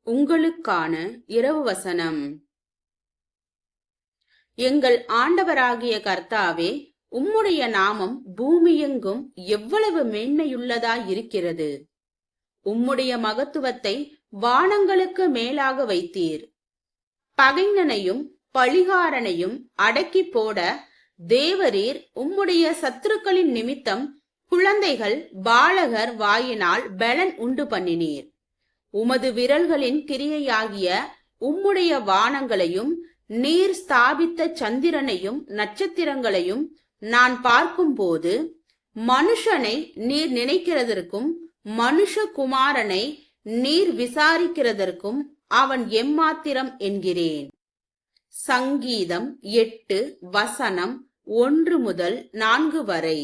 உங்களுக்கான இரவு வசனம். எங்கள் ஆண்டவராகிய கர்த்தாவே, உம்முடைய நாமம் பூமியெங்கும் எவ்வளவு மேன்மையுள்ளதாயிருக்கிறது. உம்முடைய மகத்துவத்தை வானங்களுக்கு மேலாக வைத்தீர். பகைஞனையும் பழிகாரனையும் அடக்கி போட தேவரீர் உம்முடைய சத்துருக்களின் நிமித்தம் குழந்தைகள் பாலகர் வாயினால் பலன் உண்டு பண்ணினீர். உமது விரல்களின் கிரியையாகிய உம்முடைய வானங்களையும் நீர் ஸ்தாபித்த சந்திரனையும் நட்சத்திரங்களையும் நான் பார்க்கும்போது, மனுஷனை நீர் நினைக்கிறதற்கும் மனுஷகுமாரனை நீர் விசாரிக்கிறதற்கும் அவன் எம்மாத்திரம் என்கிறேன். சங்கீதம் 8 வசனம் 1 முதல் 4 வரை.